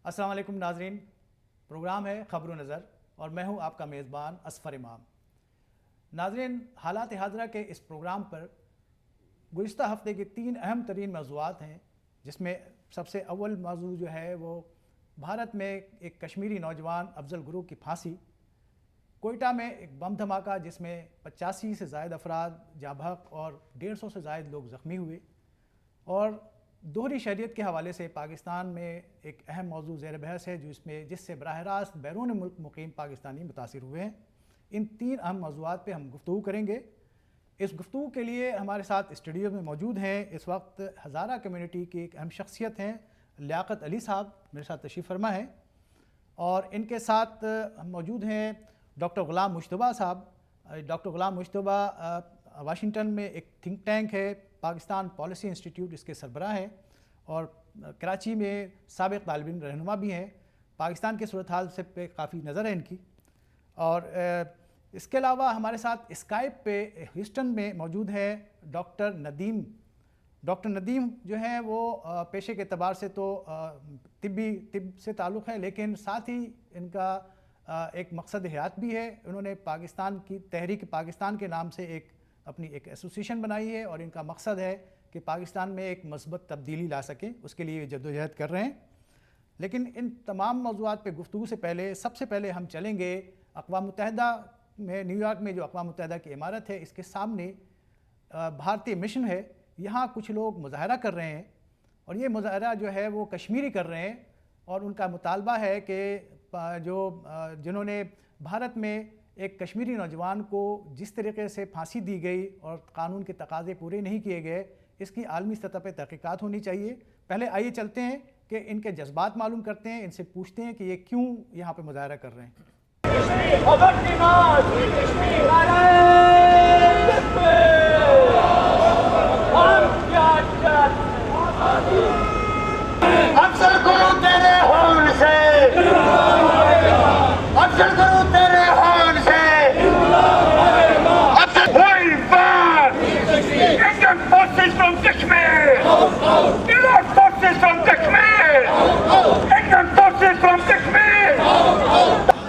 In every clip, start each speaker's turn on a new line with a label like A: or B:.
A: السلام علیکم ناظرین، پروگرام ہے خبر و نظر اور میں ہوں آپ کا میزبان اصفر امام۔ ناظرین، حالات حاضرہ کے اس پروگرام پر گزشتہ ہفتے کے 3 اہم ترین موضوعات ہیں، جس میں سب سے اول موضوع جو ہے وہ بھارت میں ایک کشمیری نوجوان افضل گرو کی پھانسی، کوئٹہ میں ایک بم دھماکہ جس میں 85 سے زائد افراد جاں بحق اور 150 سے زائد لوگ زخمی ہوئے، اور دوہری شہریت کے حوالے سے پاکستان میں ایک اہم موضوع زیر بحث ہے جس سے براہ راست بیرون ملک مقیم پاکستانی متاثر ہوئے ہیں۔ ان 3 اہم موضوعات پہ ہم گفتگو کریں گے۔ اس گفتگو کے لیے ہمارے ساتھ اسٹوڈیو میں موجود ہیں اس وقت ہزارہ کمیونٹی کی ایک اہم شخصیت ہیں لیاقت علی صاحب، میرے ساتھ تشریف فرما ہے، اور ان کے ساتھ موجود ہیں ڈاکٹر غلام مشتبہ صاحب۔ ڈاکٹر غلام مشتبہ واشنگٹن میں ایک تھنک ٹینک ہے پاکستان پالیسی انسٹیٹیوٹ، اس کے سربراہ ہیں، اور کراچی میں سابق طالب علم رہنما بھی ہیں۔ پاکستان کے صورتحال سے پہ کافی نظر ہے ان کی۔ اور اس کے علاوہ ہمارے ساتھ اسکائپ پہ ہیوسٹن میں موجود ہے ڈاکٹر ندیم۔ ڈاکٹر ندیم جو ہیں وہ پیشے کے اعتبار سے تو طب سے تعلق ہے، لیکن ساتھ ہی ان کا ایک مقصد حیات بھی ہے۔ انہوں نے پاکستان کی تحریک پاکستان کے نام سے اپنی ایک ایسوسیشن بنائی ہے، اور ان کا مقصد ہے کہ پاکستان میں ایک مثبت تبدیلی لا سکیں، اس کے لیے جدوجہد کر رہے ہیں۔ لیکن ان تمام موضوعات پہ گفتگو سے پہلے سب سے پہلے ہم چلیں گے اقوام متحدہ میں، نیو یارک میں جو اقوام متحدہ کی عمارت ہے، اس کے سامنے بھارتی مشن ہے۔ یہاں کچھ لوگ مظاہرہ کر رہے ہیں، اور یہ مظاہرہ جو ہے وہ کشمیری کر رہے ہیں، اور ان کا مطالبہ ہے کہ جنہوں نے بھارت میں ایک کشمیری نوجوان کو جس طریقے سے پھانسی دی گئی اور قانون کے تقاضے پورے نہیں کیے گئے، اس کی عالمی سطح پہ تحقیقات ہونی چاہیے۔ پہلے آئیے چلتے ہیں کہ ان کے جذبات معلوم کرتے ہیں، ان سے پوچھتے ہیں کہ یہ کیوں یہاں پہ مظاہرہ کر رہے ہیں۔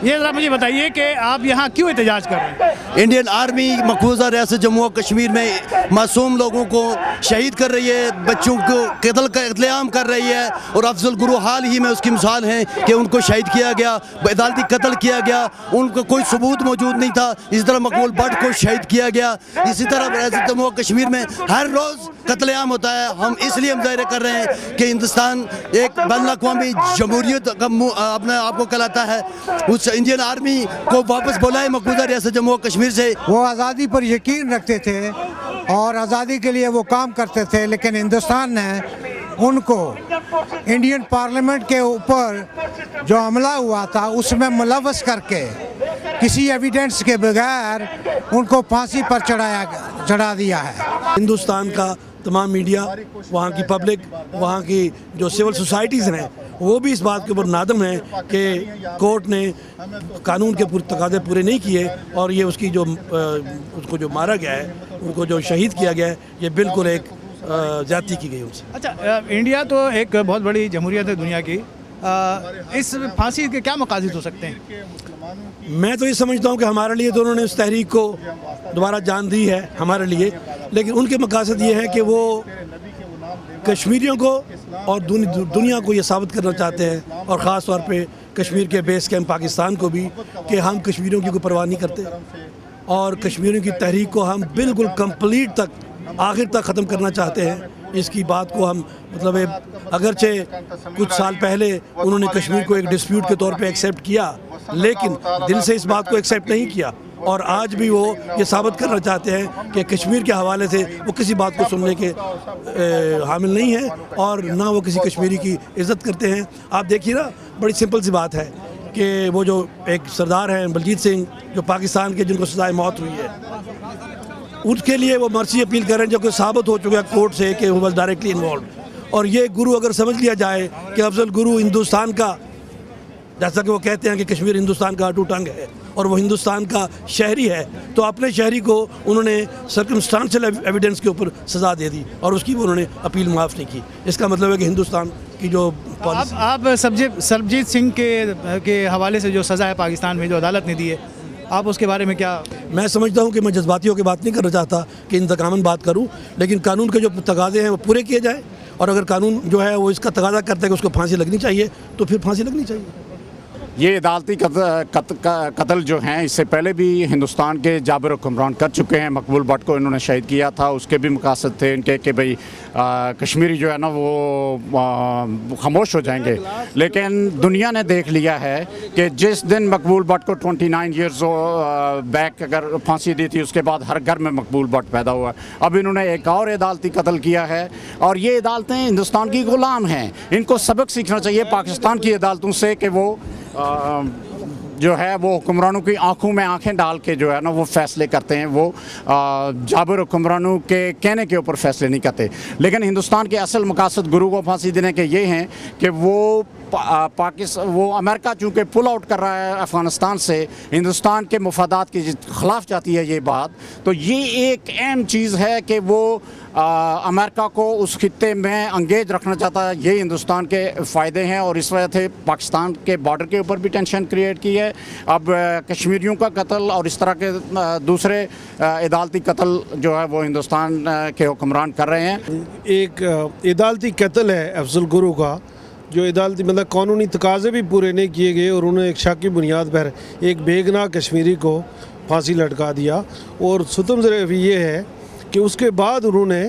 A: یہ ذرا مجھے بتائیے کہ آپ یہاں کیوں احتجاج کر رہے ہیں؟
B: انڈین آرمی مقبوضہ ریاست جموں و کشمیر میں معصوم لوگوں کو شہید کر رہی ہے، بچوں کو قتل عام کر رہی ہے، اور افضل گرو حال ہی میں اس کی مثال ہیں کہ ان کو شہید کیا گیا، عدالتی قتل کیا گیا، ان کو کوئی ثبوت موجود نہیں تھا۔ اسی طرح مقبول بٹ کو شہید کیا گیا۔ اسی طرح ریاست جموں و کشمیر میں ہر روز قتل عام ہوتا ہے۔ ہم اس لیے مظاہرے کر رہے ہیں کہ ہندوستان ایک بین الاقوامی جمہوریت کا اپنے آپ کو کہلاتا ہے، اس انڈین آرمی کو واپس بلائے مقبوضہ ریاست جموں و کشمیر سے۔
C: وہ آزادی پر یقین رکھتے تھے اور آزادی کے لیے وہ کام کرتے تھے، لیکن ہندوستان نے ان کو انڈین پارلیمنٹ کے اوپر جو حملہ ہوا تھا اس میں ملوث کر کے کسی ایویڈنس کے بغیر ان کو پھانسی پر چڑھا دیا ہے۔
D: ہندوستان کا تمام میڈیا، وہاں کی پبلک، وہاں کی جو سول سوسائٹیز ہیں، وہ بھی اس بات کے اوپر نادم ہیں کہ کورٹ نے قانون کے تقاضے پورے نہیں کیے، اور یہ اس کو جو مارا گیا ہے، ان کو جو شہید کیا گیا ہے، یہ بالکل ایک زیادتی کی گئی ان سے۔
A: اچھا، انڈیا تو ایک بہت بڑی جمہوریت ہے دنیا کی، اس پھانسی کے کیا مقاصد ہو سکتے ہیں؟
D: میں تو یہ سمجھتا ہوں کہ ہمارے لیے تو انہوں نے اس تحریک کو دوبارہ جان دی ہے ہمارے لیے، لیکن ان کے مقاصد یہ ہے کہ وہ کشمیریوں کو اور دنیا کو یہ ثابت کرنا چاہتے ہیں، اور خاص طور پہ کشمیر کے بیس کیمپ پاکستان کو بھی، کہ ہم کشمیریوں کی کوئی پرواہ نہیں کرتے، اور کشمیریوں کی تحریک کو ہم بالکل کمپلیٹ تک، آخر تک ختم کرنا چاہتے ہیں۔ اس کی بات کو ہم اگرچہ کچھ سال پہلے انہوں نے کشمیر کو ایک ڈسپیوٹ کے طور پہ ایکسیپٹ کیا، لیکن دل سے اس بات کو ایکسیپٹ نہیں کیا، اور آج بھی وہ یہ ثابت کرنا چاہتے ہیں کہ کشمیر کے حوالے سے وہ کسی بات کو سننے کے حامل نہیں ہیں، اور نہ وہ کسی کشمیری کی عزت کرتے ہیں۔ آپ دیکھیے نا، بڑی سمپل سی بات ہے کہ وہ جو ایک سردار ہیں بلجیت سنگھ، جو پاکستان کے، جن کو سزائے موت ہوئی ہے، ان کے لیے وہ مرسی اپیل کر رہے ہیں، جو کہ ثابت ہو چکا ہے کورٹ سے کہ وہ ڈائریکٹلی انوالوڈ۔ اور یہ گرو اگر سمجھ لیا جائے کہ افضل گرو ہندوستان کا جیسا کہ وہ کہتے ہیں کہ کشمیر ہندوستان کا اٹوٹ انگ ہے اور وہ ہندوستان کا شہری ہے، تو اپنے شہری کو انہوں نے سرکمسٹانشل ایویڈنس کے اوپر سزا دے دی اور اس کی وہ انہوں نے اپیل معاف نہیں کی۔ اس کا مطلب ہے کہ ہندوستان کی جو
A: آپ سربجیت سنگھ کے حوالے سے جو سزا ہے پاکستان میں جو عدالت نے دی ہے، آپ اس کے بارے میں کیا؟
D: میں سمجھتا ہوں کہ میں جذباتی ہو کے بات نہیں کرنا چاہتا کہ انتقاماً بات کروں، لیکن قانون کے جو تقاضے ہیں وہ پورے کیے جائیں، اور اگر قانون جو ہے وہ اس کا تقاضا کرتا ہے کہ اس کو پھانسی لگنی چاہیے تو پھر پھانسی لگنی چاہیے۔
E: یہ عدالتی قتل جو ہیں اس سے پہلے بھی ہندوستان کے جابر حکمران کر چکے ہیں۔ مقبول بٹ کو انہوں نے شہید کیا تھا، اس کے بھی مقاصد تھے ان کے کہ بھئی کشمیری جو ہے نا وہ خاموش ہو جائیں گے، لیکن دنیا نے دیکھ لیا ہے کہ جس دن مقبول بٹ کو 29 ایئرز بیک اگر پھانسی دی تھی، اس کے بعد ہر گھر میں مقبول بٹ پیدا ہوا۔ اب انہوں نے ایک اور عدالتی قتل کیا ہے، اور یہ عدالتیں ہندوستان کی غلام ہیں۔ ان کو سبق سیکھنا چاہیے پاکستان کی عدالتوں سے کہ وہ جو ہے وہ حکمرانوں کی آنکھوں میں آنکھیں ڈال کے جو ہے نا وہ فیصلے کرتے ہیں، وہ جابر حکمرانوں کے کہنے کے اوپر فیصلے نہیں کرتے۔ لیکن ہندوستان کے اصل مقاصد گرو کو پھانسی دینے کے یہ ہیں کہ وہ امریکہ چونکہ پل آؤٹ کر رہا ہے افغانستان سے، ہندوستان کے مفادات کے خلاف جاتی ہے یہ بات، تو یہ ایک اہم چیز ہے کہ وہ امریکہ کو اس خطے میں انگیج رکھنا چاہتا ہے۔ یہ ہندوستان کے فائدے ہیں، اور اس وجہ سے پاکستان کے بارڈر کے اوپر بھی ٹینشن کریٹ کی ہے۔ اب کشمیریوں کا قتل اور اس طرح کے دوسرے عدالتی قتل جو ہے وہ ہندوستان کے حکمران کر رہے ہیں۔
F: ایک عدالتی قتل ہے افضل گرو کا، جو عدالتی مطلب قانونی تقاضے بھی پورے نہیں کیے گئے، اور انہوں نے ایک شک کی بنیاد پر ایک بے گناہ کشمیری کو پھانسی لٹکا دیا۔ اور ستم ظریف یہ ہے کہ اس کے بعد انہوں نے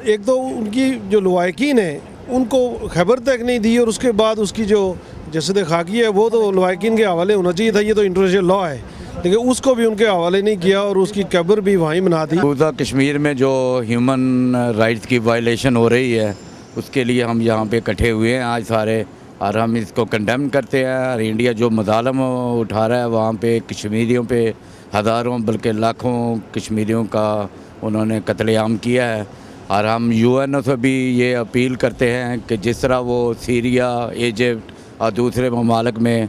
F: ایک تو ان کی جو لوائقین ہیں ان کو خبر تک نہیں دی، اور اس کے بعد اس کی جو جسد خاکی ہے وہ تو لوائقین کے حوالے ہونا چاہیے تھا، یہ تو انٹرنیشنل لا ہے، لیکن اس کو بھی ان کے حوالے نہیں کیا اور اس کی قبر بھی وہیں بنا دی۔
G: مقبوضہ کشمیر میں جو ہیومن رائٹس کی وائلیشن ہو رہی ہے اس کے لیے ہم یہاں پہ اکٹھے ہوئے ہیں آج سارے، اور ہم اس کو کنڈیم کرتے ہیں۔ اور انڈیا جو مظالم اٹھا رہا ہے وہاں پہ کشمیریوں پہ ہزاروں بلکہ لاکھوں کشمیریوں کا انہوں نے قتل عام کیا ہے، اور ہم UN سے بھی یہ اپیل کرتے ہیں کہ جس طرح وہ سیریا، ایجپٹ اور دوسرے ممالک میں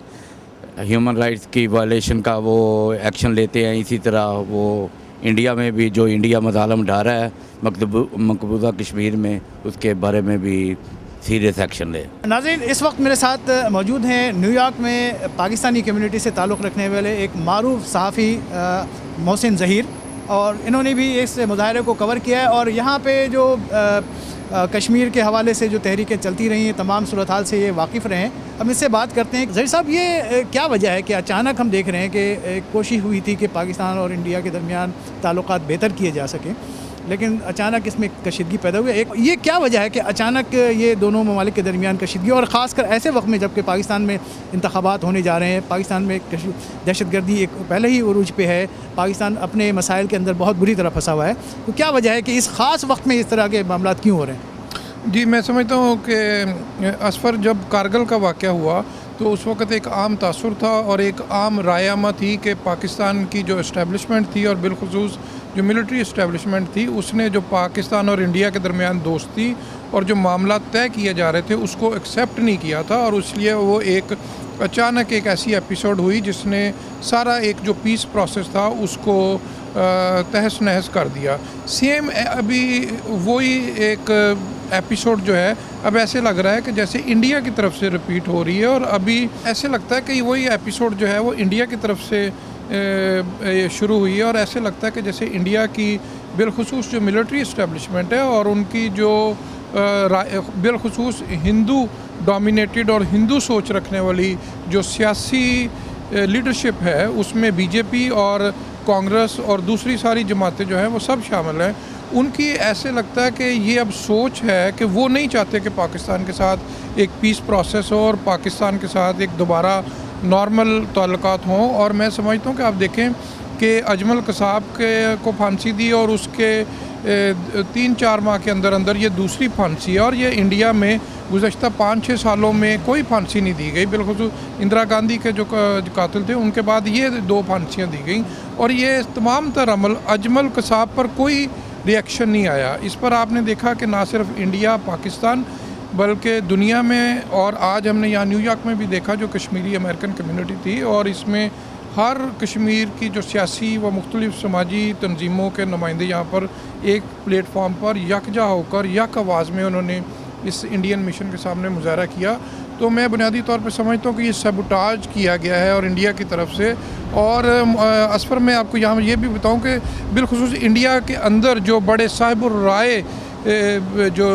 G: ہیومن رائٹس کی وائلیشن کا وہ ایکشن لیتے ہیں، اسی طرح وہ انڈیا میں بھی جو انڈیا مظالم اٹھا رہا ہے مقبوضہ کشمیر میں اس کے بارے میں بھی سیریس ایکشن لے۔
A: ناظرین، اس وقت میرے ساتھ موجود ہیں نیو یارک میں پاکستانی کمیونٹی سے تعلق رکھنے والے ایک معروف صحافی محسن ظہیر، اور انہوں نے بھی اس مظاہرے کو کور کیا ہے، اور یہاں پہ جو کشمیر کے حوالے سے جو تحریکیں چلتی رہی ہیں تمام صورتحال سے یہ واقف رہے ہیں۔ ہم اس سے بات کرتے ہیں۔ ظہیر صاحب، یہ کیا وجہ ہے کہ اچانک ہم دیکھ رہے ہیں کہ ایک کوشش ہوئی تھی کہ پاکستان اور انڈیا کے درمیان تعلقات بہتر کیے جا سکیں، لیکن اچانک اس میں کشیدگی پیدا ہوئی؟ یہ کیا وجہ ہے کہ اچانک یہ دونوں ممالک کے درمیان کشیدگی، اور خاص کر ایسے وقت میں جب کہ پاکستان میں انتخابات ہونے جا رہے ہیں، پاکستان میں دہشت گردی ایک پہلے ہی عروج پہ ہے، پاکستان اپنے مسائل کے اندر بہت بری طرح پھنسا ہوا ہے، تو کیا وجہ ہے کہ اس خاص وقت میں اس طرح کے معاملات کیوں ہو رہے ہیں؟
H: جی، میں سمجھتا ہوں کہ اصفر، جب کارگل کا واقعہ ہوا تو اس وقت ایک عام تاثر تھا اور ایک عام رائے عامہ تھی کہ پاکستان کی جو اسٹیبلشمنٹ تھی اور بالخصوص جو ملٹری اسٹیبلشمنٹ تھی، اس نے جو پاکستان اور انڈیا کے درمیان دوستی اور جو معاملات طے کیے جا رہے تھے اس کو ایکسیپٹ نہیں کیا تھا، اور اس لیے وہ ایک اچانک ایک ایسی ایپیسوڈ ہوئی جس نے سارا ایک جو پیس پروسیس تھا اس کو تہس نہس کر دیا۔ سیم ابھی وہی ایک ایپیسوڈ جو ہے اب ایسے لگ رہا ہے کہ جیسے انڈیا کی طرف سے ریپیٹ ہو رہی ہے، اور ابھی ایسے لگتا ہے کہ وہی ایپیسوڈ جو ہے وہ انڈیا کی طرف سے شروع ہوئی ہے، اور ایسے لگتا ہے کہ جیسے انڈیا کی بالخصوص جو ملٹری اسٹیبلشمنٹ ہے اور ان کی جو بالخصوص ہندو ڈومینیٹڈ اور ہندو سوچ رکھنے والی جو سیاسی لیڈرشپ ہے، اس میں BJP اور کانگریس اور دوسری ساری جماعتیں جو ہیں وہ سب شامل ہیں، ان کی ایسے لگتا ہے کہ یہ اب سوچ ہے کہ وہ نہیں چاہتے کہ پاکستان کے ساتھ ایک پیس پروسیس ہو اور پاکستان کے ساتھ ایک دوبارہ نارمل تعلقات ہوں۔ اور میں سمجھتا ہوں کہ آپ دیکھیں کہ اجمل قصاب کو پھانسی دی اور اس کے 3-4 ماہ کے اندر اندر یہ دوسری پھانسی ہے، اور یہ انڈیا میں گزشتہ 5-6 سالوں میں کوئی پھانسی نہیں دی گئی، بالخصوص اندرا گاندھی کے جو قاتل تھے ان کے بعد یہ 2 پھانسیاں دی گئیں، اور یہ تمام تر عمل اجمل قصاب پر کوئی ریئیکشن نہیں آیا۔ اس پر آپ نے دیکھا کہ نہ صرف انڈیا، پاکستان بلکہ دنیا میں، اور آج ہم نے یہاں نیو یارک میں بھی دیکھا جو کشمیری امریکن کمیونٹی تھی، اور اس میں ہر کشمیر کی جو سیاسی و مختلف سماجی تنظیموں کے نمائندے یہاں پر ایک پلیٹ فارم پر یکجا ہو کر یک آواز میں انہوں نے اس انڈین مشن کے سامنے مظاہرہ کیا. تو میں بنیادی طور پہ سمجھتا ہوں کہ یہ سیبوٹاج کیا گیا ہے اور انڈیا کی طرف سے. اور اصفر میں آپ کو یہاں یہ بھی بتاؤں کہ بالخصوص انڈیا کے اندر جو بڑے صاحب الرائے جو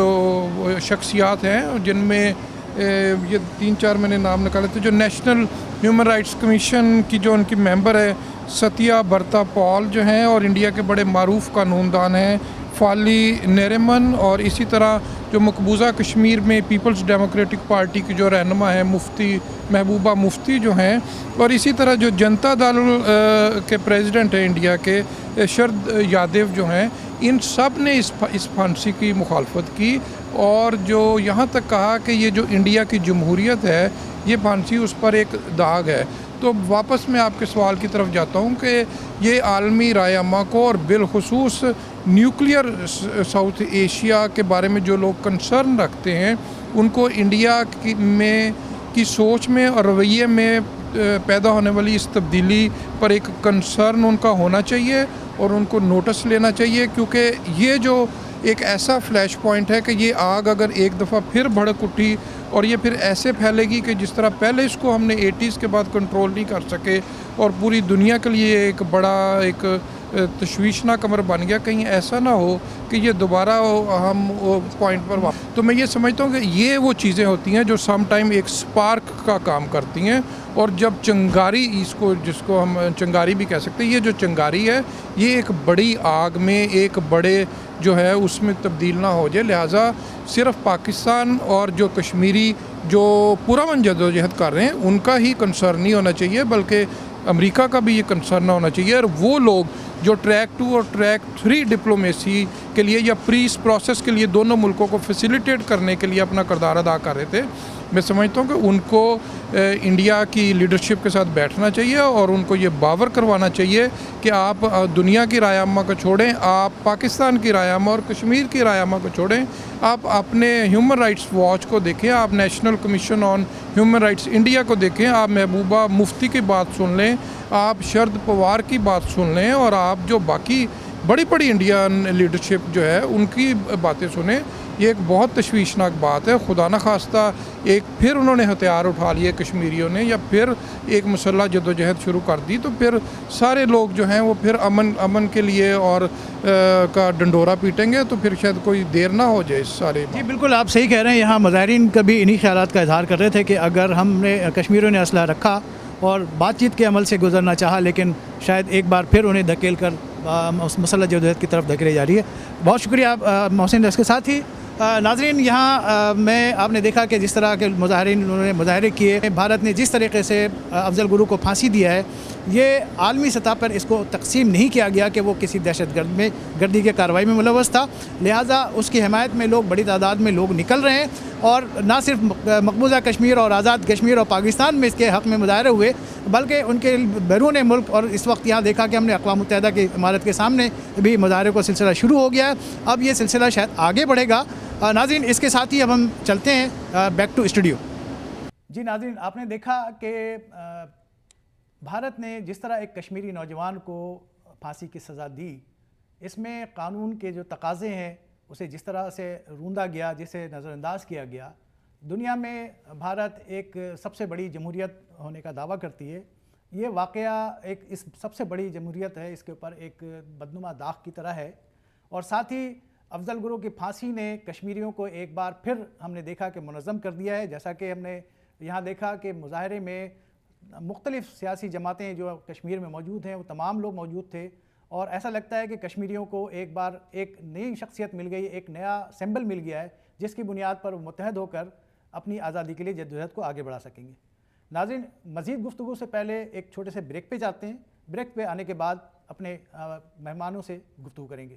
H: شخصیات ہیں، جن میں یہ 3-4 میں نے نام نکالے تھے، جو نیشنل ہیومن رائٹس کمیشن کی جو ان کی ممبر ہے ستیا برتا پال جو ہیں، اور انڈیا کے بڑے معروف قانون دان ہیں فالی نیریمن، اور اسی طرح جو مقبوضہ کشمیر میں پیپلز ڈیموکریٹک پارٹی کی جو رہنما ہیں مفتی محبوبہ مفتی جو ہیں، اور اسی طرح جو جنتا دل کے پریزیڈنٹ ہیں انڈیا کے شرد یادو جو ہیں، ان سب نے اس پھانسی کی مخالفت کی، اور جو یہاں تک کہا کہ یہ جو انڈیا کی جمہوریت ہے یہ پھانسی اس پر ایک داغ ہے. تو واپس میں آپ کے سوال کی طرف جاتا ہوں کہ یہ عالمی رائے عامہ کو، اور بالخصوص نیوکلیئر ساؤتھ ایشیا کے بارے میں جو لوگ کنسرن رکھتے ہیں، ان کو انڈیا کی سوچ میں اور رویے میں پیدا ہونے والی اس تبدیلی پر ایک کنسرن ان کا ہونا چاہیے اور ان کو نوٹس لینا چاہیے، کیونکہ یہ جو ایک ایسا فلیش پوائنٹ ہے کہ یہ آگ اگر ایک دفعہ پھر بھڑک اٹھی اور یہ پھر ایسے پھیلے گی کہ جس طرح پہلے اس کو ہم نے 80s کے بعد کنٹرول نہیں کر سکے اور پوری دنیا کے لیے ایک بڑا ایک تشویشناک امر بن گیا، کہیں ایسا نہ ہو کہ یہ دوبارہ ہم پوائنٹ پر تو میں یہ سمجھتا ہوں کہ یہ وہ چیزیں ہوتی ہیں جو سم ٹائم ایک سپارک کا کام کرتی ہیں، اور جب چنگاری جس کو ہم چنگاری بھی کہہ سکتے ہیں، یہ جو چنگاری ہے یہ ایک بڑی آگ میں ایک بڑے جو ہے اس میں تبدیل نہ ہو جائے. لہٰذا صرف پاکستان اور جو کشمیری جو پرامن جدوجہد کر رہے ہیں ان کا ہی کنسرن نہیں ہونا چاہیے، بلکہ امریکہ کا بھی یہ کنسرن نہ ہونا چاہیے، اور وہ لوگ جو ٹریک 2 اور ٹریک 3 ڈپلومیسی کے لیے یا پیس پروسیس کے لیے دونوں ملکوں کو فیسیلیٹیٹ کرنے کے لیے اپنا کردار ادا کر رہے تھے، میں سمجھتا ہوں کہ ان کو انڈیا کی لیڈرشپ کے ساتھ بیٹھنا چاہیے اور ان کو یہ باور کروانا چاہیے کہ آپ دنیا کی رائے عامہ کو چھوڑیں، آپ پاکستان کی رائے عامہ اور کشمیر کی رائے عامہ کو چھوڑیں، آپ اپنے ہیومن رائٹس واچ کو دیکھیں، آپ national commission on human rights India کو دیکھیں، آپ محبوبہ مفتی کی بات سن لیں، آپ شرد پوار کی بات سن لیں، اور آپ جو باقی بڑی بڑی انڈین لیڈرشپ جو ہے ان کی باتیں سنیں. یہ ایک بہت تشویشناک بات ہے. خدا نخواستہ ایک پھر انہوں نے ہتھیار اٹھا لیے کشمیریوں نے، یا پھر ایک مسلح جدوجہد شروع کر دی، تو پھر سارے لوگ جو ہیں وہ پھر امن کے لیے اور کا ڈنڈورا پیٹیں گے، تو پھر شاید کوئی دیر نہ ہو جائے اس سارے.
A: جی بالکل آپ صحیح کہہ رہے ہیں. یہاں مظاہرین کبھی انہی خیالات کا اظہار کر رہے تھے کہ اگر ہم نے کشمیریوں نے اسلحہ رکھا اور بات چیت کے عمل سے گزرنا چاہا، لیکن شاید ایک بار پھر انہیں دھکیل کر مسلح جدوجہد کی طرف دھکیلی جا رہی ہے. بہت شکریہ محسن. اس کے ساتھ ہی ناظرین یہاں میں آپ نے دیکھا کہ جس طرح کے مظاہرین انہوں نے مظاہرے کیے، بھارت نے جس طریقے سے افضل گرو کو پھانسی دیا ہے، یہ عالمی سطح پر اس کو تقسیم نہیں کیا گیا کہ وہ کسی دہشت گردی کے کارروائی میں ملوث تھا. لہٰذا اس کی حمایت میں لوگ بڑی تعداد میں لوگ نکل رہے ہیں، اور نہ صرف مقبوضہ کشمیر اور آزاد کشمیر اور پاکستان میں اس کے حق میں مظاہرے ہوئے، بلکہ ان کے بیرون ملک، اور اس وقت یہاں دیکھا کہ ہم نے اقوام متحدہ کی عمارت کے سامنے بھی مظاہرے کو سلسلہ شروع ہو گیا ہے. اب یہ سلسلہ شاید آگے بڑھے گا. ناظرین اس کے ساتھ ہی اب ہم چلتے ہیں بیک ٹو اسٹوڈیو. جی ناظرین آپ نے دیکھا کہ بھارت نے جس طرح ایک کشمیری نوجوان کو پھانسی کی سزا دی، اس میں قانون کے جو تقاضے ہیں اسے جس طرح سے روندا گیا، جسے نظر انداز کیا گیا. دنیا میں بھارت ایک سب سے بڑی جمہوریت ہونے کا دعویٰ کرتی ہے. یہ واقعہ ایک اس سب سے بڑی جمہوریت ہے، اس کے اوپر ایک بدنما داغ کی طرح ہے. اور ساتھ ہی افضل گرو کی پھانسی نے کشمیریوں کو ایک بار پھر ہم نے دیکھا کہ منظم کر دیا ہے. جیسا کہ ہم نے یہاں دیکھا کہ مظاہرے میں مختلف سیاسی جماعتیں جو کشمیر میں موجود ہیں وہ تمام لوگ موجود تھے، اور ایسا لگتا ہے کہ کشمیریوں کو ایک بار ایک نئی شخصیت مل گئی، ایک نیا سمبل مل گیا ہے جس کی بنیاد پر وہ متحد ہو کر اپنی آزادی کے لیے جدوجہد کو آگے بڑھا سکیں گے. ناظرین مزید گفتگو سے پہلے ایک چھوٹے سے بریک پہ جاتے ہیں. بریک پہ آنے کے بعد اپنے مہمانوں سے گفتگو کریں گے.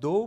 I: 2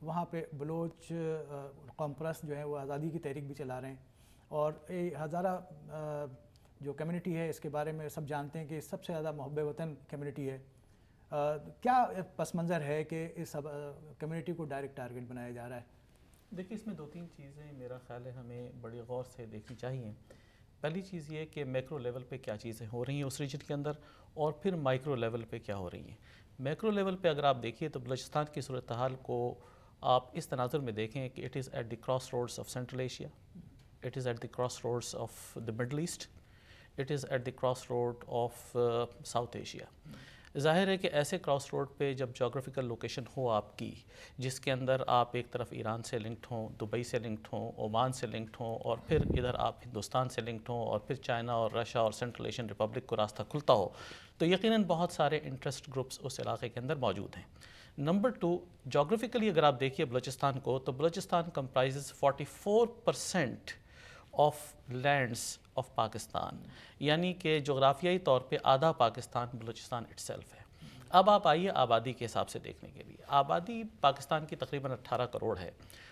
A: وہاں پہ بلوچ قوم پرست جو ہیں وہ آزادی کی تحریک بھی چلا رہے ہیں، اور ہزارہ جو کمیونٹی ہے اس کے بارے میں سب جانتے ہیں کہ سب سے زیادہ محب وطن کمیونٹی ہے. کیا پس منظر ہے کہ اس کمیونٹی کو ڈائریکٹ ٹارگٹ بنایا جا رہا ہے؟
J: دیکھیے اس میں دو تین چیزیں میرا خیال ہے ہمیں بڑی غور سے دیکھنی چاہیے. پہلی چیز یہ کہ میکرو لیول پہ کیا چیزیں ہو رہی ہیں اس ریجن کے اندر، اور پھر مائکرو لیول پہ کیا ہو رہی ہیں. میکرو لیول پہ اگر آپ دیکھیے تو بلوچستان کی صورتحال کو آپ اس تناظر میں دیکھیں کہ it is at the crossroads of Central Asia, it is at the crossroads of the Middle East, it is at the crossroad of South Asia. ظاہر ہے کہ ایسے کراس روڈ پہ جب جغرافیکل لوکیشن ہو آپ کی، جس کے اندر آپ ایک طرف ایران سے لنکڈ ہوں، دبئی سے لنکڈ ہوں، عمان سے لنکڈ ہوں، اور پھر ادھر آپ ہندوستان سے لنکڈ ہوں، اور پھر چائنا اور رشیا اور سینٹرل ایشین ریپبلک کو راستہ کھلتا ہو، تو یقیناً بہت سارے انٹرسٹ گروپس اس علاقے کے اندر موجود ہیں. نمبر 2، جغرافیکلی اگر آپ دیکھیے بلوچستان کو، تو Balochistan comprises 44% of lands of Pakistan, یعنی کہ جغرافیائی طور پہ آدھا پاکستان بلوچستان اٹ سیلف ہے. اب آپ آئیے آبادی کے حساب سے دیکھنے کے لیے. آبادی پاکستان کی تقریباً 18 کروڑ ہے،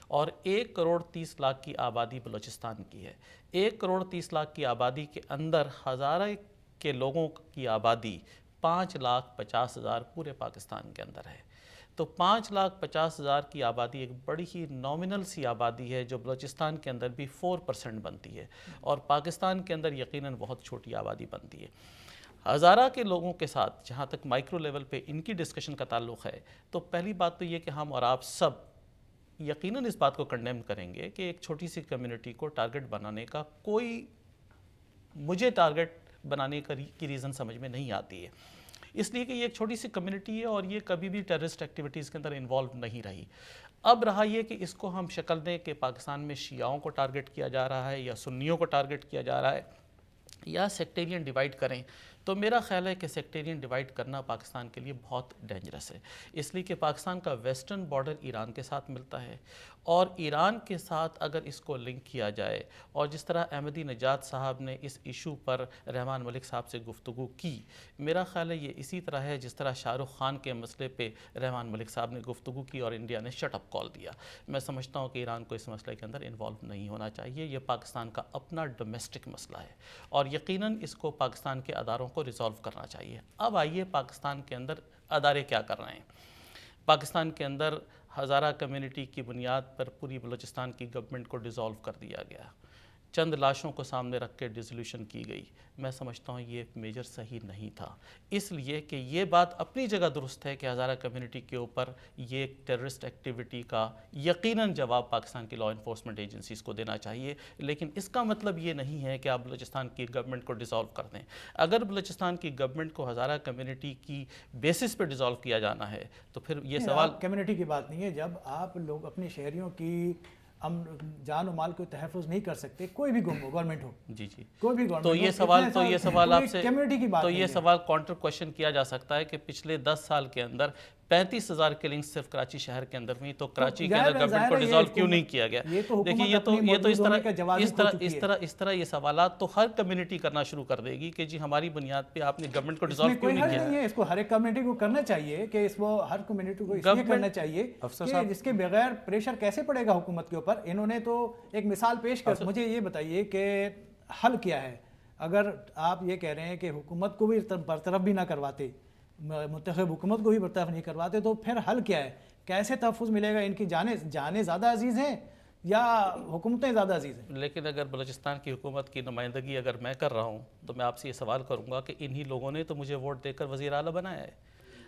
J: اور 1 کروڑ 30 لاکھ کی آبادی بلوچستان کی ہے. 1 کروڑ 30 لاکھ کی آبادی کے اندر ہزارہ کے لوگوں کی آبادی 5,50,000 پورے پاکستان کے اندر ہے. تو 5,50,000 کی آبادی ایک بڑی ہی نومنل سی آبادی ہے جو بلوچستان کے اندر بھی 4% بنتی ہے، اور پاکستان کے اندر یقیناً بہت چھوٹی آبادی بنتی ہے. ہزارہ کے لوگوں کے ساتھ جہاں تک مائکرو لیول پہ ان کی ڈسکشن کا تعلق ہے، تو پہلی بات تو یہ کہ ہم اور آپ سب یقیناً اس بات کو کنڈیم کریں گے کہ ایک چھوٹی سی کمیونٹی کو ٹارگٹ بنانے کا کوئی، مجھے ٹارگٹ بنانے کی ریزن سمجھ میں نہیں آتی ہے، اس لیے کہ یہ ایک چھوٹی سی کمیونٹی ہے اور یہ کبھی بھی ٹیررسٹ ایکٹیویٹیز کے اندر انوالو نہیں رہی. اب رہا یہ کہ اس کو ہم شکل دیں کہ پاکستان میں شیعوں کو ٹارگٹ کیا جا رہا ہے یا سنیوں کو ٹارگٹ کیا جا رہا ہے یا سیکٹیرین ڈیوائڈ کریں، تو میرا خیال ہے کہ سیکٹیرین ڈیوائڈ کرنا پاکستان کے لیے بہت ڈینجرس ہے، اس لیے کہ پاکستان کا ویسٹرن بارڈر ایران کے ساتھ ملتا ہے، اور ایران کے ساتھ اگر اس کو لنک کیا جائے، اور جس طرح احمدی نژاد صاحب نے اس ایشو پر رحمان ملک صاحب سے گفتگو کی، میرا خیال ہے یہ اسی طرح ہے جس طرح شاہ رخ خان کے مسئلے پہ رحمان ملک صاحب نے گفتگو کی اور انڈیا نے شٹ اپ کال دیا. میں سمجھتا ہوں کہ ایران کو اس مسئلے کے اندر انوالو نہیں ہونا چاہیے. یہ پاکستان کا اپنا ڈومیسٹک مسئلہ ہے، اور یقیناً اس کو پاکستان کے اداروں کو ریزالو کرنا چاہیے. اب آئیے پاکستان کے اندر ادارے کیا کر رہے ہیں. پاکستان کے اندر ہزارہ کمیونٹی کی بنیاد پر پوری بلوچستان کی گورنمنٹ کو ڈیزالو کر دیا گیا، چند لاشوں کو سامنے رکھ کے ڈیزولوشن کی گئی. میں سمجھتا ہوں یہ میجر صحیح نہیں تھا، اس لیے کہ یہ بات اپنی جگہ درست ہے کہ ہزارہ کمیونٹی کے اوپر یہ ایک ٹیررسٹ ایکٹیویٹی کا یقیناً جواب پاکستان کی لا انفورسمنٹ ایجنسیز کو دینا چاہیے، لیکن اس کا مطلب یہ نہیں ہے کہ آپ بلوچستان کی گورنمنٹ کو ڈیزالو کر دیں. اگر بلوچستان کی گورنمنٹ کو ہزارہ کمیونٹی کی بیسس پہ ڈیزالو کیا جانا ہے تو پھر یہ سوال
A: کمیونٹی کی بات نہیں ہے. جب آپ لوگ اپنے شہریوں کی جان و مال کو تحفظ نہیں کر سکتے، کوئی بھی گورنمنٹ ہو،
J: جی
A: کوئی بھی گورنمنٹ،
J: تو یہ سوال آپ سے، تو یہ سوال کاؤنٹر کوشچن کیا جا سکتا ہے کہ پچھلے 10 سال کے اندر 35,000 کلنگز صرف کراچی شہر کے اندر ہوئی، تو کراچی کے اندر گورنمنٹ کو ڈیزالو کیوں نہیں کیا گیا؟ دیکھیے یہ تو اس طرح یہ سوالات تو ہر کمیونٹی کرنا شروع کر دے گی کہ جی ہماری بنیاد پہ آپ نے گورنمنٹ کو ڈیزالو کیوں نہیں کیا؟
A: اس کو ہر ایک کمیونٹی کو کرنا چاہیے، کہ اس کو ہر کمیونٹی کو اس لیے کرنا چاہیے کہ جس کے بغیر پریشر کیسے پڑے گا حکومت کے اوپر. انہوں نے تو ایک مثال پیش کر، مجھے یہ بتائیے کہ حل کیا ہے. اگر آپ یہ کہہ رہے ہیں کہ حکومت کو بھی برطرف بھی نہ کرواتے، منتخب حکومت کو بھی برطرف نہیں کرواتے، تو پھر حل کیا ہے؟ کیسے تحفظ ملے گا؟ ان کی جانیں زیادہ عزیز ہیں یا حکومتیں زیادہ عزیز ہیں؟
J: لیکن اگر بلوچستان کی حکومت کی نمائندگی اگر میں کر رہا ہوں تو میں آپ سے یہ سوال کروں گا کہ انہی لوگوں نے تو مجھے ووٹ دے کر وزیر اعلیٰ بنایا ہے.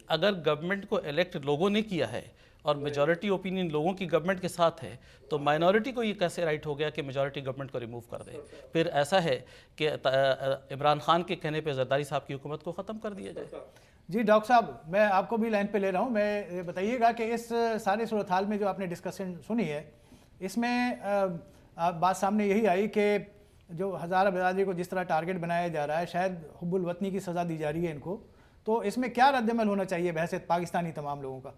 J: اگر گورنمنٹ کو الیکٹ لوگوں نے کیا ہے اور میجورٹی اوپینین لوگوں کی گورنمنٹ کے ساتھ ہے، تو مائنورٹی کو یہ کیسے رائٹ ہو گیا کہ میجورٹی گورنمنٹ کو ریموو کر دے؟ پھر ایسا ہے کہ عمران خان کے کہنے پہ زرداری صاحب کی حکومت کو ختم کر دیا جائے.
A: جی ڈاکٹر صاحب، میں آپ کو بھی لائن پہ لے رہا ہوں. میں بتائیے گا کہ اس سارے صورتحال میں جو آپ نے ڈسکشن سنی ہے، اس میں بات سامنے یہی آئی کہ جو ہزارہ برادری کو جس طرح ٹارگٹ بنایا جا رہا ہے، شاید حب الوطنی کی سزا دی جا رہی ہے ان کو، تو اس میں کیا رد عمل ہونا چاہیے بحیثیت پاکستانی تمام لوگوں کا،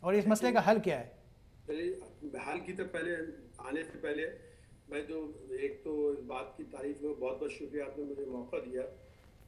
A: اور اس مسئلے کا حل کیا ہے؟
K: حل کی طرف پہلے آنے سے پہلے میں تو ایک تو اس بات کی تعریف میں بہت بہت شکریہ، آپ نے مجھے موقع دیا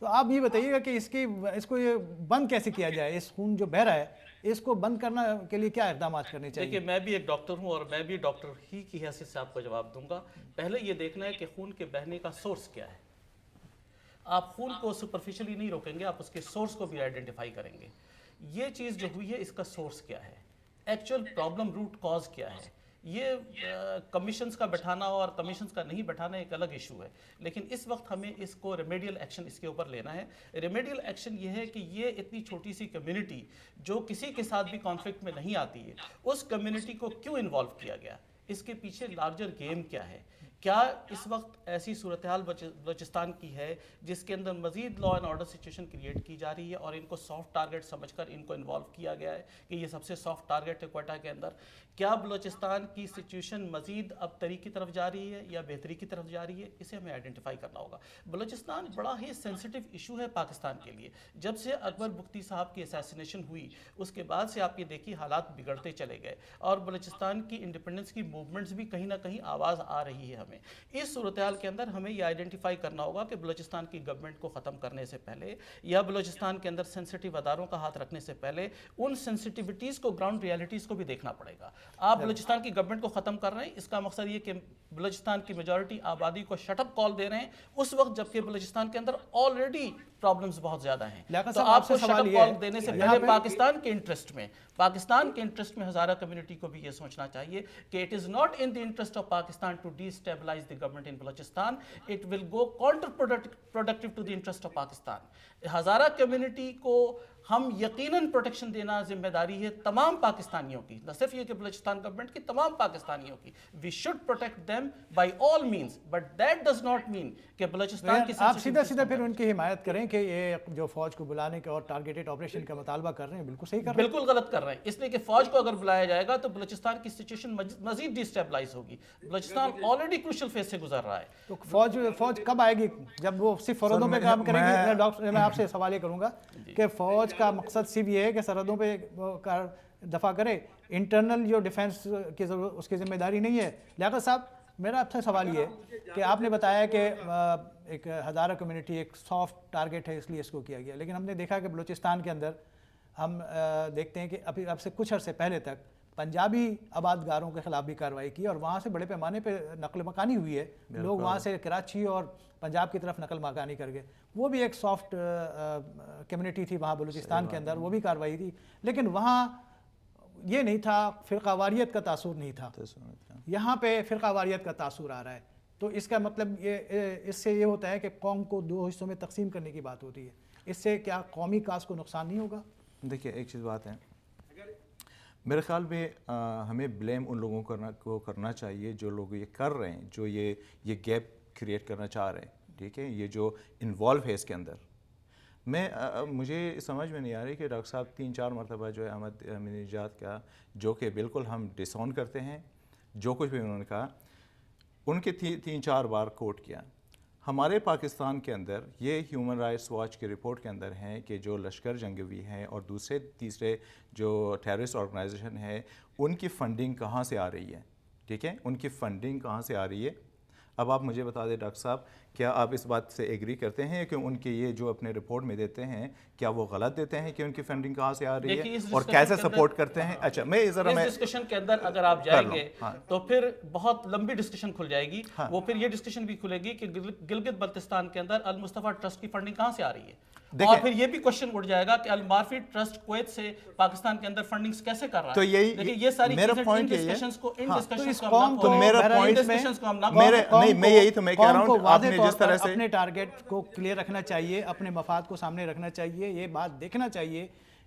A: تو آپ یہ بتائیے گا کہ اس کو یہ بند کیسے کیا جائے، اس خون جو بہہ رہا ہے اس کو بند کرنا کے لیے کیا اقدامات کرنے چاہیے؟
J: دیکھیے میں بھی ایک ڈاکٹر ہوں اور میں بھی ڈاکٹر ہی کی حیثیت سے آپ کو جواب دوں گا. پہلے یہ دیکھنا ہے کہ خون کے بہنے کا سورس کیا ہے. آپ خون کو سپرفیشلی نہیں روکیں گے، آپ اس کے سورس کو بھی آئیڈینٹیفائی کریں گے. یہ چیز جو ہوئی ہے اس کا سورس کیا ہے، ایکچوئل پرابلم روٹ کاز کیا ہے. یہ کمیشنز کا بٹھانا اور کمیشنز کا نہیں بٹھانا ایک الگ ایشو ہے، لیکن اس وقت ہمیں اس کو ریمیڈیل ایکشن اس کے اوپر لینا ہے. ریمیڈیل ایکشن یہ ہے کہ یہ اتنی چھوٹی سی کمیونٹی جو کسی کے ساتھ بھی کانفلکٹ میں نہیں آتی ہے، اس کمیونٹی کو کیوں انوالو کیا گیا، اس کے پیچھے لارجر گیم کیا ہے. کیا اس وقت ایسی صورتحال بلوچستان کی ہے جس کے اندر مزید law and order situation create کی جا رہی ہے اور ان کو سافٹ ٹارگٹ سمجھ کر ان کو انوالو کیا گیا ہے کہ یہ سب سے سافٹ ٹارگٹ ہے کوئٹہ کے اندر. کیا بلوچستان کی سچویشن مزید اب تری کی طرف جا رہی ہے یا بہتری کی طرف جا رہی ہے، اسے ہمیں آئیڈینٹیفائی کرنا ہوگا. بلوچستان بڑا ہی سینسٹیو ایشو ہے پاکستان کے لیے. جب سے اکبر بگٹی صاحب کی اسیسینیشن ہوئی اس کے بعد سے آپ یہ دیکھیے حالات بگڑتے چلے گئے اور بلوچستان کی انڈیپینڈنس کی موومنٹس بھی کہیں نہ کہیں آواز آ رہی ہے. ہمیں اس صورتحال کے اندر ہمیں یہ آئیڈینٹیفائی کرنا ہوگا کہ بلوچستان کی گورنمنٹ کو ختم کرنے سے پہلے یا بلوچستان کے اندر سینسٹیو اداروں کا ہاتھ رکھنے سے پہلے ان سینسٹیوٹیز کو، گراؤنڈ ریالٹیز کو بھی دیکھنا پڑے گا. آپ بلوچستان کی گورنمنٹ کو ختم کر رہے ہیں، اس کا مقصد یہ کہ بلوچستان کی میجورٹی آبادی کو شٹ اپ کال دے رہے ہیں اس وقت جبکہ بلوچستان کے اندر آلریڈی پرابلمز بہت زیادہ ہیں. تو آپ کو شٹ اپ کال دینے سے پہلے پاکستان کے انٹرسٹ میں ہزارہ کمیونٹی کو بھی یہ سوچنا چاہیے کہ it is not in the interest of Pakistan to destabilize the government in Balochistan, it will go counterproductive to the interest of Pakistan. Hazara community کو ہم یقیناً پروٹیکشن دینا ذمہ داری ہے تمام پاکستانیوں کی، نہ صرف یہ کہ بلوچستان گورنمنٹ کی، تمام پاکستانیوں کی. We should protect them by all means, but that does not mean کہ بلوچستان کی
A: آپ سیدھا پھر ان کی حمایت کریں کہ یہ جو فوج کو بلانے کے اور ٹارگیٹڈ آپریشن کا مطالبہ کر رہے ہیں بالکل صحیح کر رہے ہیں.
J: بالکل غلط کر رہے ہیں، اس لیے کہ فوج کو اگر بلایا جائے گا تو بلوچستان کی سچویشن مزید ڈی اسٹیبلائز ہوگی. بلوچستان آلریڈی کروشل فیز سے گزر رہا ہے.
A: تو فوج کب آئے گی؟ جب وہ صرف سرحدوں پہ کام کرے گی؟ ڈاکٹر میں آپ سے سوال یہ کروں گا کہ فوج کا مقصد صرف یہ ہے کہ سرحدوں پہ دفاع کرے، انٹرنل جو ڈیفنس کی ضرورت اس کی ذمہ داری نہیں ہے. لیاقت صاحب میرا آپ سے سوال یہ ہے کہ آپ نے بتایا کہ ایک ہزارہ کمیونٹی ایک سافٹ ٹارگٹ ہے اس لیے اس کو کیا گیا، لیکن ہم نے دیکھا کہ بلوچستان کے اندر ہم دیکھتے ہیں کہ اب سے کچھ عرصے پہلے تک پنجابی آبادگاروں کے خلاف بھی کارروائی کی اور وہاں سے بڑے پیمانے پہ نقل مکانی ہوئی ہے. لوگ وہاں سے کراچی اور پنجاب کی طرف نقل مکانی کر گئے. وہ بھی ایک سافٹ کمیونٹی تھی وہاں بلوچستان کے اندر، وہ بھی کارروائی تھی، لیکن وہاں یہ نہیں تھا، فرقہ واریت کا تاثر نہیں تھا. یہاں پہ فرقہ واریت کا تاثر آ رہا ہے. تو اس کا مطلب اس سے یہ ہوتا ہے کہ قوم کو دو حصوں میں تقسیم کرنے کی بات ہوتی ہے. اس سے کیا قومی کاز کو نقصان نہیں ہوگا؟
I: دیکھیے ایک چیز بات ہے، میرے خیال میں ہمیں بلیم ان لوگوں کو کرنا چاہیے جو لوگ یہ کر رہے ہیں، جو یہ گیپ کریٹ کرنا چاہ رہے ہیں. ٹھیک ہے، یہ جو انوالو ہے اس کے اندر. مجھے سمجھ میں نہیں آ رہی کہ ڈاکٹر صاحب 3-4 مرتبہ جو ہے احمد امین نژاد کا، جو کہ بالکل ہم ڈس آن کرتے ہیں، جو کچھ بھی انہوں نے کہا ان کے 3-4 بار کوٹ کیا. ہمارے پاکستان کے اندر یہ ہیومن رائٹس واچ کی رپورٹ کے اندر ہیں کہ جو لشکر جنگجوی ہیں اور دوسرے تیسرے جو ٹیررسٹ آرگنائزیشن ہے ان کی فنڈنگ کہاں سے آ رہی ہے. ٹھیک ہے، ان کی فنڈنگ کہاں سے آ رہی ہے. اب آپ مجھے بتا دیں ڈاکٹر صاحب، کیا آپ اس بات سے ایگری کرتے ہیں کہ ان کے یہ جو اپنے رپورٹ میں دیتے ہیں کیا وہ غلط دیتے ہیں کہ ان کی فنڈنگ کہاں سے آ رہی ہے اور کیسے سپورٹ کرتے ہیں؟ اچھا میں
J: اس ڈسکشن کے اندر اگر آپ جائیں گے تو پھر بہت لمبی ڈسکشن کھل جائے گی. وہ پھر یہ ڈسکشن بھی کھلے گی کہ گلگت بلتستان کے اندر المصطفیٰ ٹرسٹ کی فنڈنگ کہاں سے آ رہی ہے، اور پھر یہ بھی کوشچن اٹھ جائے گا کہ المعرفی ٹرسٹ کویت سے پاکستان کے اندر فنڈنگز کیسے کر رہا ہے.
I: تو یہی
J: لیکن یہ ساری
I: میرا
J: چیزیں
I: پوائنٹ
A: اپنے ٹارگٹ کو کلیئر رکھنا چاہیے، اپنے مفاد کو سامنے رکھنا چاہیے. یہ بات دیکھنا چاہیے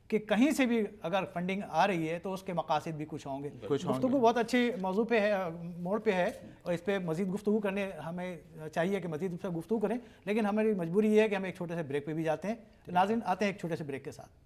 A: کہ کہیں سے بھی اگر فنڈنگ آ رہی ہے تو اس کے مقاصد بھی کچھ ہوں گے. گفتگو بہت اچھی موضوع پہ ہے، موڑ پہ ہے، اور اس پہ مزید گفتگو کرنے ہمیں چاہیے کہ مزید گفتگو کریں، لیکن ہماری مجبوری یہ ہے کہ ہم ایک چھوٹے سے بریک پہ بھی جاتے ہیں. ناظرین آتے ہیں ایک چھوٹے سے بریک کے ساتھ.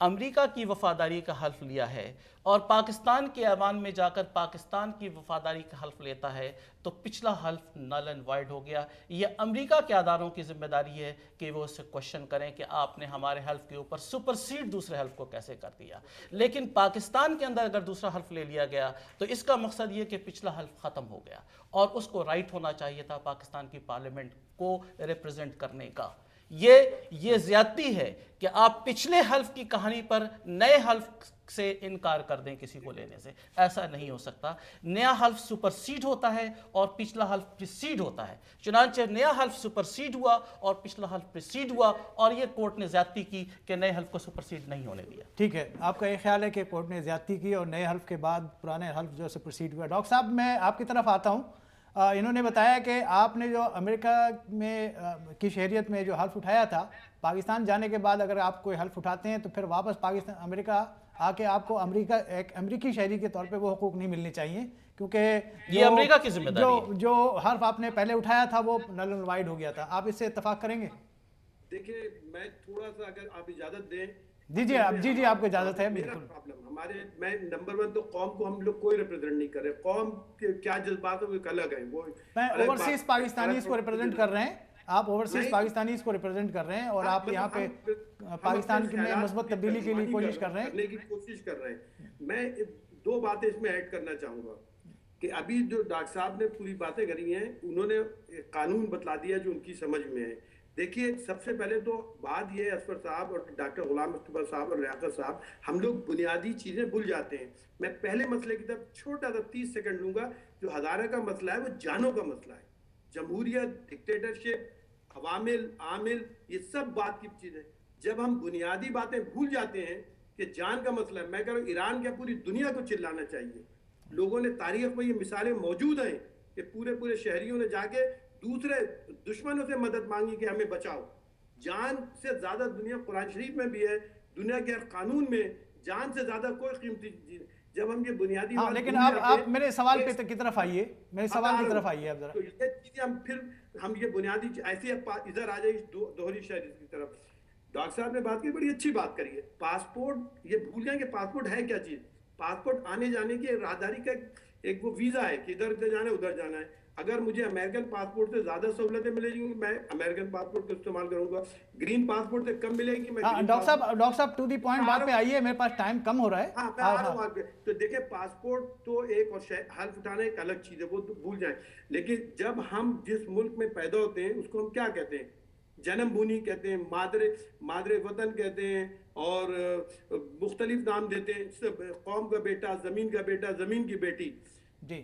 J: امریکہ کی وفاداری کا حلف لیا ہے اور پاکستان کے ایوان میں جا کر پاکستان کی وفاداری کا حلف لیتا ہے تو پچھلا حلف نل اینڈ وائڈ ہو گیا. یہ امریکہ کے اداروں کی ذمہ داری ہے کہ وہ اسے کوشچن کریں کہ آپ نے ہمارے حلف کے اوپر سپرسیڈ دوسرے حلف کو کیسے کر دیا. لیکن پاکستان کے اندر اگر دوسرا حلف لے لیا گیا تو اس کا مقصد یہ کہ پچھلا حلف ختم ہو گیا اور اس کو رائٹ ہونا چاہیے تھا پاکستان کی پارلیمنٹ کو ریپرزینٹ کرنے کا. یہ زیادتی ہے کہ آپ پچھلے حلف کی کہانی پر نئے حلف سے انکار کر دیں کسی کو لینے سے. ایسا نہیں ہو سکتا. نیا حلف سپرسیڈ ہوتا ہے اور پچھلا حلف پریسیڈ ہوتا ہے. چنانچہ نیا حلف سپرسیڈ ہوا اور پچھلا حلف پریسیڈ ہوا اور یہ کورٹ نے زیادتی کی کہ نئے حلف کو سپرسیڈ نہیں ہونے دیا.
A: ٹھیک ہے, آپ کا یہ خیال ہے کہ کورٹ نے زیادتی کی اور نئے حلف کے بعد پرانے حلف جو سپرسیڈ ہوا. ڈاکٹر صاحب میں آپ کی طرف آتا ہوں. انہوں نے بتایا کہ آپ نے جو امریکہ میں کی شہریت میں جو حلف اٹھایا تھا, پاکستان جانے کے بعد اگر آپ کوئی حلف اٹھاتے ہیں تو پھر واپس پاکستان امریکہ آ کے آپ کو ایک امریکی شہری کے طور پہ وہ حقوق نہیں ملنے چاہیے, کیونکہ
J: یہ امریکہ کی ذمہ داری ہے.
A: جو حلف آپ نے پہلے اٹھایا تھا وہ نل اینڈ وائڈ ہو گیا تھا. آپ اس سے اتفاق کریں گے؟
K: دیکھیں میں تھوڑا سا اگر آپ اجازت دیں.
A: جی آپ کو اجازت ہے. بالکل.
K: میں نمبر 1 تو قوم کو ہم لوگ کوئی ریپرزینٹ نہیں کر رہے. قوم کے کیا جذبات ہیں وہ ایک الگ ہیں. وہ
A: اوورسیز پاکستانیز کو ریپرزینٹ کر رہے ہیں. آپ اوورسیز پاکستانیز کو ریپرزینٹ کر رہے ہیں اور آپ یہاں پہ پاکستان میں مثبت تبدیلی کے لیے کوشش کر رہے ہیں.
K: میں 2 باتیں اس میں ایڈ کرنا چاہوں گا کہ ابھی جو ڈاکٹر صاحب نے پوری باتیں کری ہیں, انہوں نے قانون بتلا دیا جو ان کی سمجھ میں ہے. دیکھیے سب سے پہلے تو بات یہ ہے, اسفر صاحب اور ڈاکٹر غلام مصطفیٰ صاحب اور لیاقت صاحب, ہم لوگ بنیادی چیزیں بھول جاتے ہیں. میں پہلے مسئلے کی طرف چھوٹا سا 30 سیکنڈ لوں گا. جو ہزارہ کا مسئلہ ہے وہ جانوں کا مسئلہ ہے. جمہوریت, ڈکٹیٹرشپ, عوامل, عامل, یہ سب بات کی چیزیں. جب ہم بنیادی باتیں بھول جاتے ہیں کہ جان کا مسئلہ ہے, میں کہہ رہا ہوں ایران کیا پوری دنیا کو چلانا چاہیے. لوگوں نے تاریخ میں یہ مثالیں موجود ہیں کہ پورے شہریوں نے جا کے دوسرے دشمنوں سے مدد مانگی کہ ہمیں بچاؤ. جان سے زیادہ دنیا قرآن شریف میں بھی ہے, دنیا کے قانون میں جان سے زیادہ کوئی قیمتی چیز. جب ہم یہ بنیادی
A: لیکن آپ میرے سوال کی طرف آئیے. اب ذرا
K: تو یہ چیزیں ہم یہ بنیادی ایسی ادھر آ جائے دوہری شہریت کی طرف. ڈاکٹر صاحب نے بات کی, بڑی اچھی بات کری ہے. پاسپورٹ یہ بھول جائیں کہ پاسپورٹ ہے کیا چیز. پاسپورٹ آنے جانے کی راہداری کا ایک وہ ویزا ہے کہ ادھر جانا ہے ادھر جانا ہے. اگر مجھے امریکن پاسپورٹ سے زیادہ سہولتیں ملے گی میں امریکن پاسپورٹ کا استعمال کروں گا. گرین پاسپورٹ سے کم ملے گی.
A: ڈاکٹر صاحب ٹو دی پوائنٹ بات پہ آئیے, میرے پاس ٹائم کم ہو رہا ہے.
K: تو دیکھیں پاسپورٹ تو ایک اور حلف اٹھانا ایک الگ چیز ہے, وہ تو بھول جائیں. لیکن جب ہم جس ملک میں پیدا ہوتے ہیں اس کو ہم کیا کہتے ہیں؟ جنم بھونی کہتے ہیں, مادر وطن کہتے ہیں اور مختلف نام دیتے ہیں. قوم کا بیٹا, زمین کا بیٹا, زمین کی بیٹی.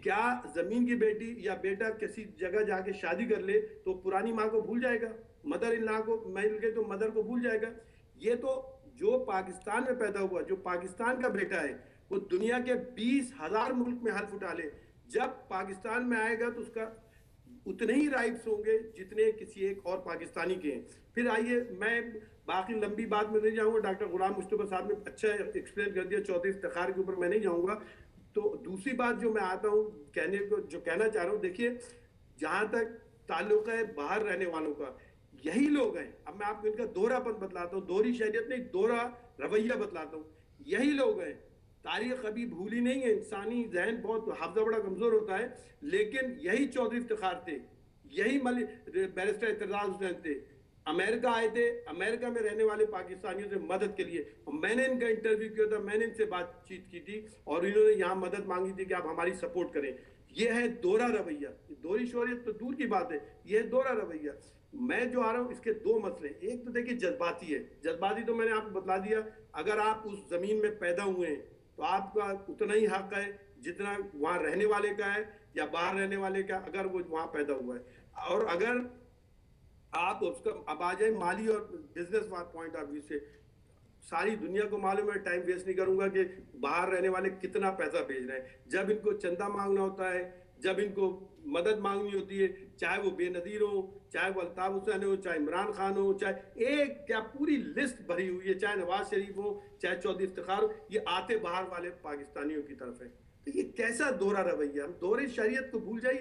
K: کیا زمین کی بیٹی یا بیٹا کسی جگہ جا کے شادی کر لے تو پرانی ماں کو بھول جائے گا؟ مدر ان لا کو مل گئے تو مدر کو بھول جائے گا؟ یہ تو جو پاکستان میں پیدا ہوا, جو پاکستان کا بیٹا ہے, وہ دنیا کے 20,000 ملک میں حلف اٹھا لے. جب پاکستان میں آئے گا تو اس کا اتنے ہی رائٹس ہوں گے جتنے کسی ایک اور پاکستانی کے ہیں. پھر آئیے, میں باقی لمبی بات میں نہیں جاؤں گا. ڈاکٹر غلام مصطفیٰ صاحب نے اچھا ایکسپلین کر دیا. چودھری افتخار کے اوپر میں نہیں جاؤں گا. تو دوسری بات جو میں آتا ہوں کہنا چاہ رہا ہوں, دیکھیے جہاں تک تعلق ہے باہر رہنے والوں کا, یہی لوگ ہیں. اب میں آپ کو ان کا دوہرا پن بتلاتا ہوں, دوہری شہریت نہیں, دوہرا رویہ بتلاتا ہوں. یہی لوگ ہیں. تاریخ ابھی بھولی نہیں ہے, انسانی ذہن بہت حافظہ بڑا کمزور ہوتا ہے. لیکن یہی چودھری افتخار تھے, یہی بیرسٹر اعتراض حسین تھے. امریکہ آئے تھے, امریکہ میں رہنے والے پاکستانیوں سے مدد کے لیے. میں نے ان کا انٹرویو کیا تھا, میں نے ان سے بات چیت کی تھی اور انہوں نے یہاں مدد مانگی تھی کہ آپ ہماری سپورٹ کریں. یہ ہے دوہرا رویہ. دوہری شہریت تو دور کی بات ہے, یہ ہے دوہرا رویہ. میں جو آ رہا ہوں اس کے 2 مسئلے. ایک تو دیکھیے جذباتی ہے. جذباتی تو میں نے آپ کو بتلا دیا, اگر آپ اس زمین میں پیدا ہوئے ہیں تو آپ کا اتنا ہی حق ہے جتنا وہاں رہنے والے کا ہے یا باہر رہنے والے کا, اگر وہ وہاں پیدا ہوا ہے. اور اگر آپ اس کا اب آ جائیں مالی اور بزنس پوائنٹ آف ویو سے, ساری دنیا کو معلوم ہے, ٹائم ویسٹ نہیں کروں گا کہ باہر رہنے والے کتنا پیسہ بھیج رہے ہیں. جب ان کو چندہ مانگنا ہوتا ہے, جب ان کو مدد مانگنی ہوتی ہے, چاہے وہ بے نظیر ہو, چاہے وہ الطاف حسین ہو, چاہے عمران خان ہو, چاہے ایک کیا پوری لسٹ بھری ہوئی ہے, چاہے نواز شریف ہو, چاہے چودھری افتخار ہو, یہ آتے باہر والے پاکستانیوں کی طرف ہے. تو یہ کیسا دوہرا رویہ. ہم دوہری شریعت کو بھول جائیے,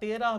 J: $13